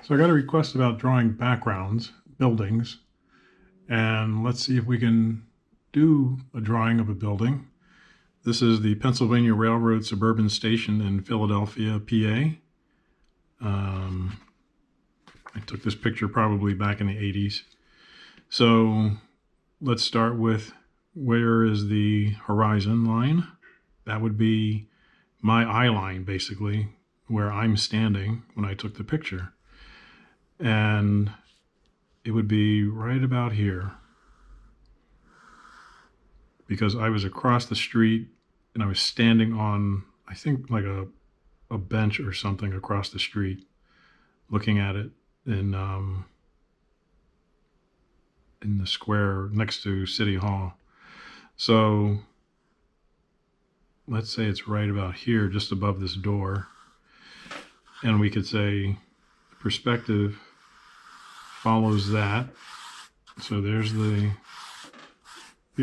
So I got a request about drawing backgrounds, buildings, and let's see if we can do a drawing of a building. This is the Pennsylvania Railroad Suburban Station in Philadelphia, PA. I took this picture probably back in the 80s. So let's start with, where is the horizon line? That would be my eye line, basically, where I'm standing when I took the picture. And it would be right about here, because I was across the street and I was standing on, I think, like a bench or something across the street, looking at it in the square next to City Hall. So let's say it's right about here, just above this door. And we could say perspective follows that. So there's the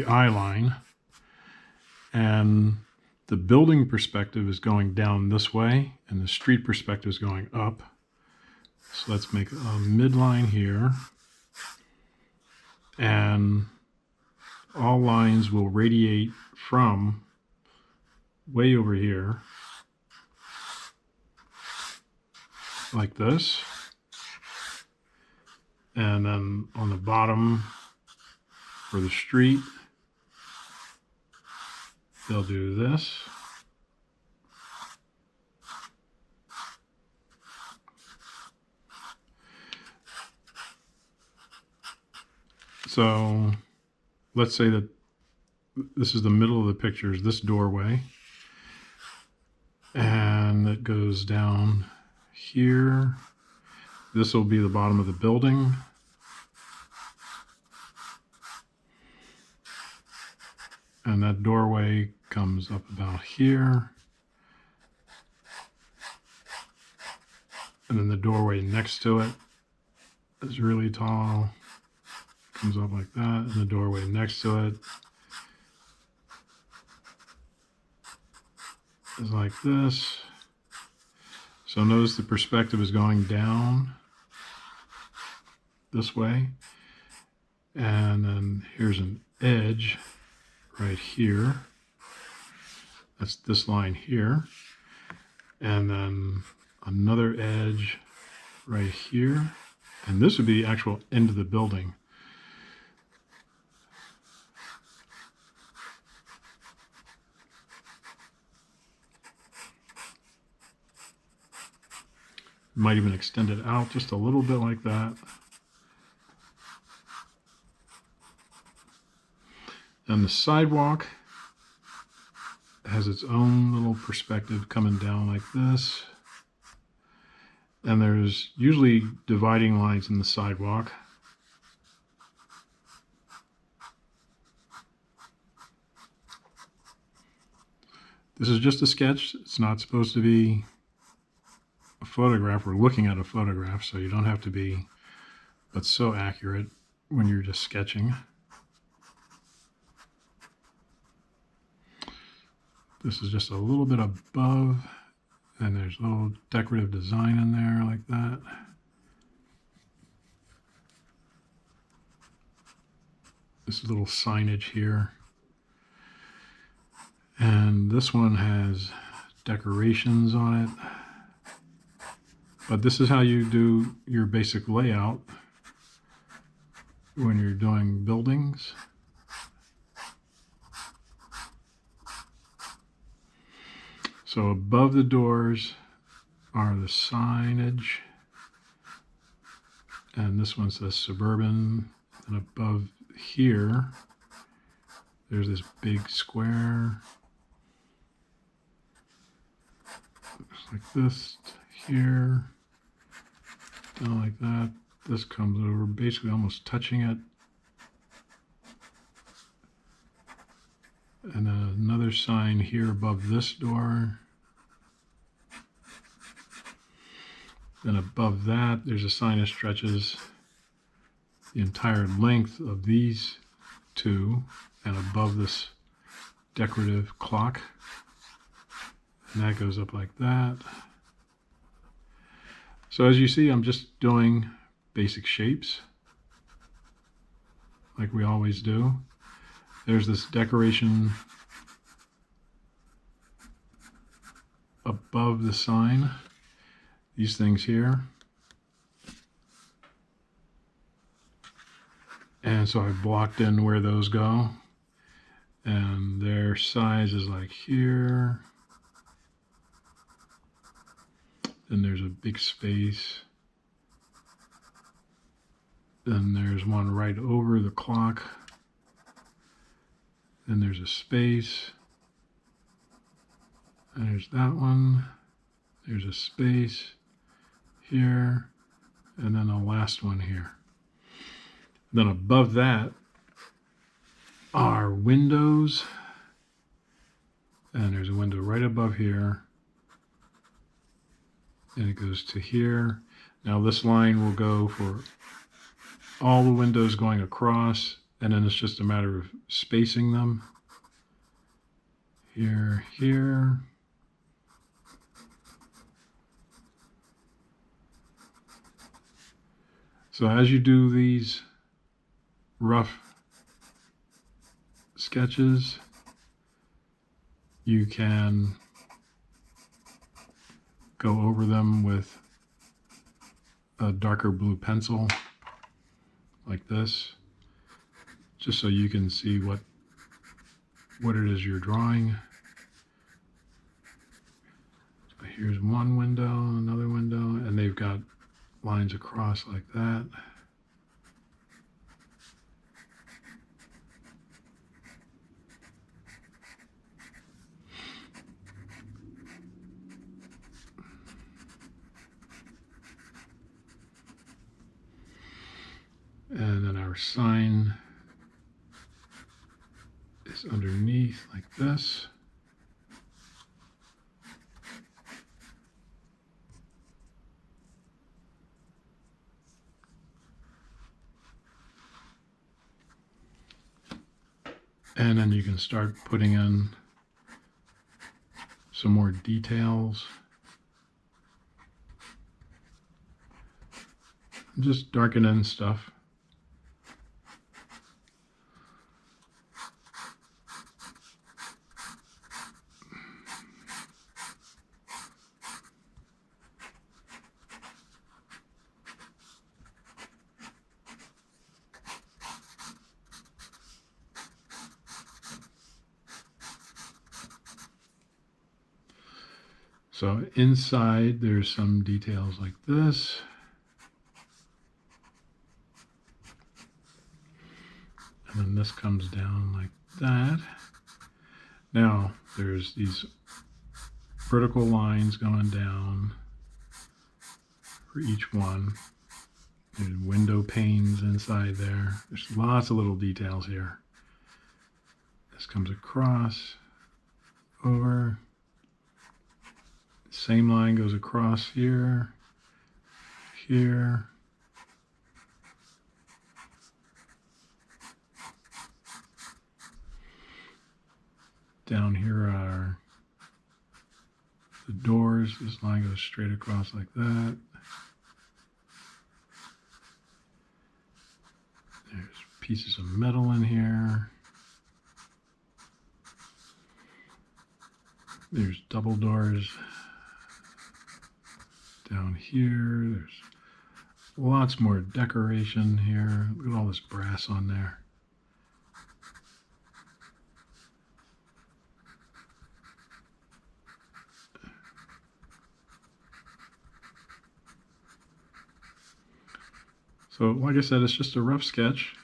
eye line. And the building perspective is going down this way, and the street perspective is going up. So let's make a midline here. And all lines will radiate from way over here, like this. And then on the bottom for the street, they'll do this. So let's say that this is the middle of the picture, is this doorway. And it goes down here. This will be the bottom of the building. And that doorway comes up about here. And then the doorway next to it is really tall. Comes up like that. And the doorway next to it is like this. So notice the perspective is going down this way. And then here's an edge right here. That's this line here. And then another edge right here. And this would be the actual end of the building. Might even extend it out just a little bit like that. And the sidewalk has its own little perspective coming down like this. And there's usually dividing lines in the sidewalk. This is just a sketch. It's not supposed to be a photograph. We're looking at a photograph, so you don't have to be, but so accurate when you're just sketching. This is just a little bit above, and there's a little decorative design in there like that. This little signage here. And this one has decorations on it. But this is how you do your basic layout when you're doing buildings. So above the doors are the signage, and this one says Suburban, and above here there's this big square. Looks like this here, down like that. This comes over, basically almost touching it. And then another sign here above this door. Then above that, there's a sign that stretches the entire length of these two, and above this decorative clock. And that goes up like that. So as you see, I'm just doing basic shapes like we always do. There's this decoration above the sign, these things here. And so I've blocked in where those go. And their size is like here. Then there's a big space. Then there's one right over the clock. Then there's a space. And there's that one. There's a space here. And then the last one here. Then above that are windows. And there's a window right above here. And it goes to here. Now this line will go for all the windows going across, and then it's just a matter of spacing them. Here, here. So as you do these rough sketches, you can go over them with a darker blue pencil like this, just so you can see what it is you're drawing. So here's one window, another window, and they've got lines across like that. And then our sign is underneath like this. And then you can start putting in some more details. Just darken in stuff. So inside there's some details like this. And then this comes down like that. Now there's these vertical lines going down for each one. There's window panes inside there. There's lots of little details here. This comes across, over. Same line goes across here, here. Down here are the doors. This line goes straight across like that. There's pieces of metal in here. There's double doors down here. There's lots more decoration here. Look at all this brass on there. So like I said, it's just a rough sketch,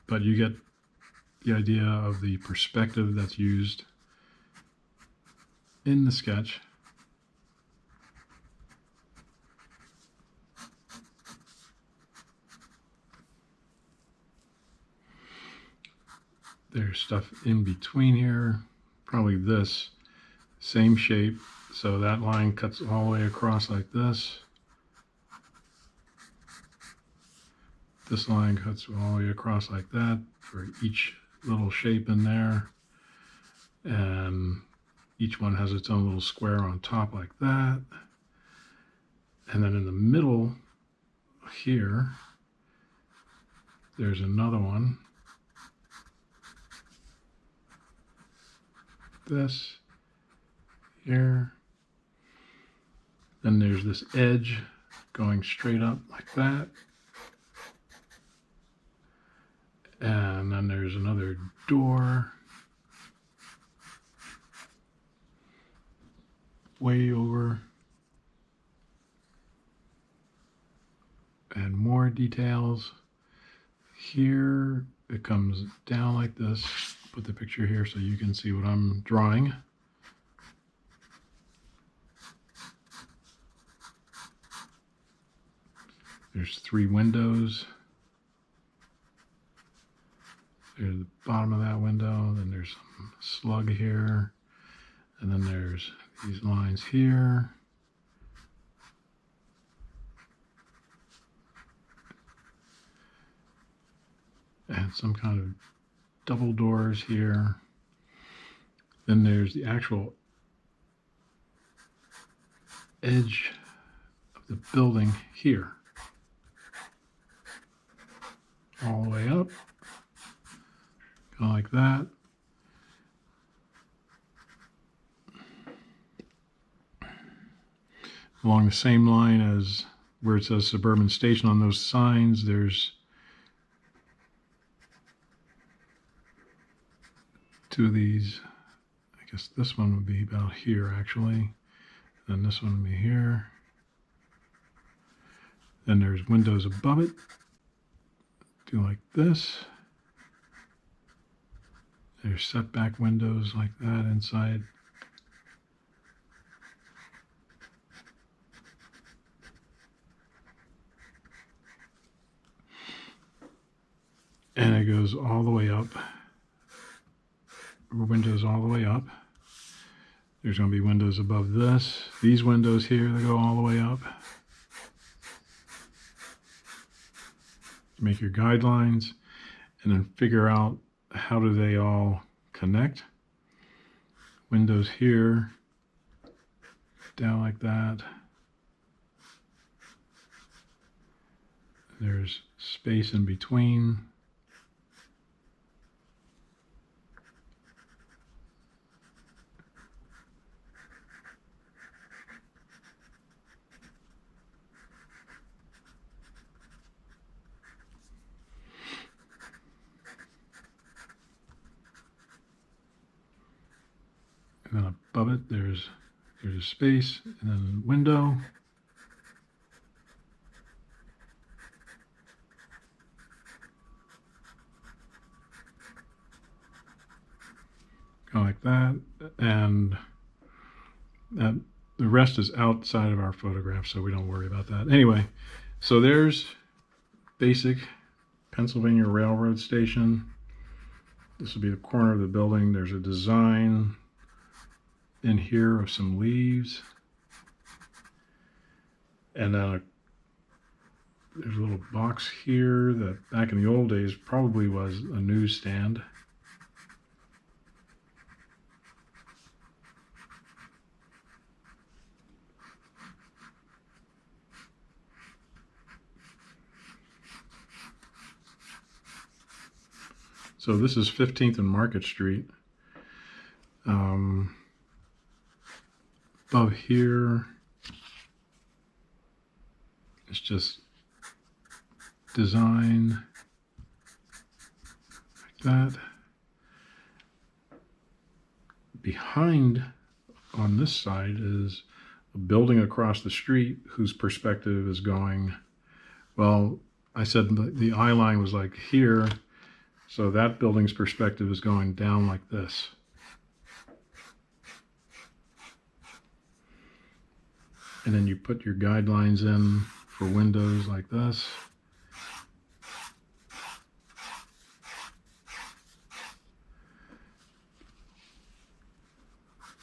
but you get the idea of the perspective that's used in the sketch. There's stuff in between here, probably this same shape. So that line cuts all the way across like this. This line cuts all the way across like that for each little shape in there. And each one has its own little square on top like that. And then in the middle here, there's another one. This here. Then there's this edge going straight up like that. And then there's another door way over. And more details. Here it comes down like this. Put the picture here so you can see what I'm drawing. There's 3 windows. There's the bottom of that window. Then there's some slug here. And then there's these lines here. And some kind of double doors here. Then there's the actual edge of the building here. All the way up. Kind of like that. Along the same line as where it says Suburban Station on those signs, there's 2 of these. I guess this one would be about here actually. Then this one would be here. Then there's windows above it. Do like this. There's setback windows like that inside. And it goes all the way up. Windows all the way up. There's going to be windows above this. These windows here, they go all the way up. Make your guidelines and then figure out how do they all connect. Windows here, down like that. There's space in between. And then above it, there's a space, and then a window. Go like that, and the rest is outside of our photograph, so we don't worry about that. Anyway, so there's basic Pennsylvania Railroad Station. This will be the corner of the building. There's a design in here of some leaves, and then there's a little box here that back in the old days probably was a newsstand. So this is 15th and Market Street. Above here, it's just design like that. Behind on this side is a building across the street whose perspective is going, well, I said the eye line was like here, so that building's perspective is going down like this. And then you put your guidelines in for windows like this.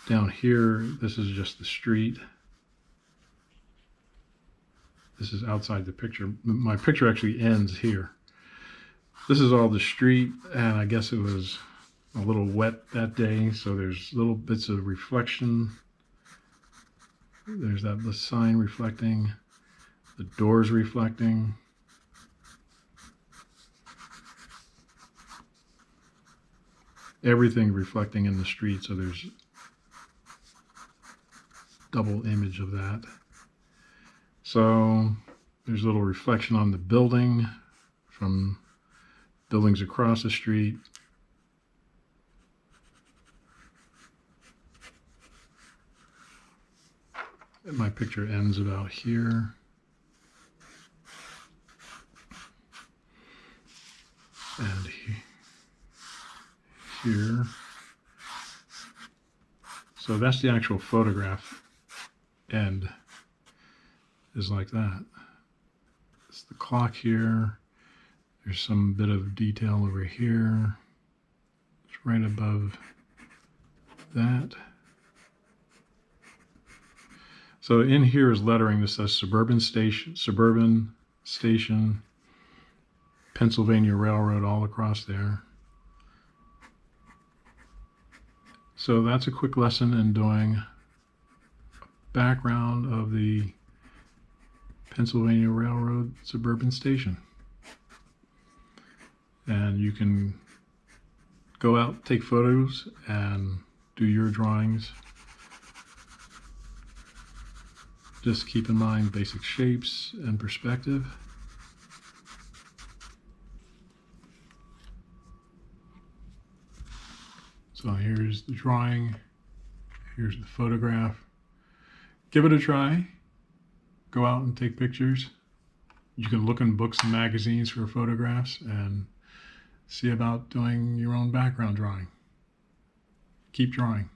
Down here, this is just the street. This is outside the picture. My picture actually ends here. This is all the street, and I guess it was a little wet that day, so there's little bits of reflection. There's the sign reflecting. The doors reflecting. Everything reflecting in the street, so there's double image of that. So there's a little reflection on the building from buildings across the street. And my picture ends about here. And here. So that's the actual photograph end, is like that. It's the clock here. There's some bit of detail over here. It's right above that. So in here is lettering that says Suburban Station, Pennsylvania Railroad, all across there. So that's a quick lesson in doing a background of the Pennsylvania Railroad Suburban Station. And you can go out, take photos, and do your drawings. Just keep in mind basic shapes and perspective. So here's the drawing, here's the photograph. Give it a try. Go out and take pictures. You can look in books and magazines for photographs and see about doing your own background drawing. Keep drawing.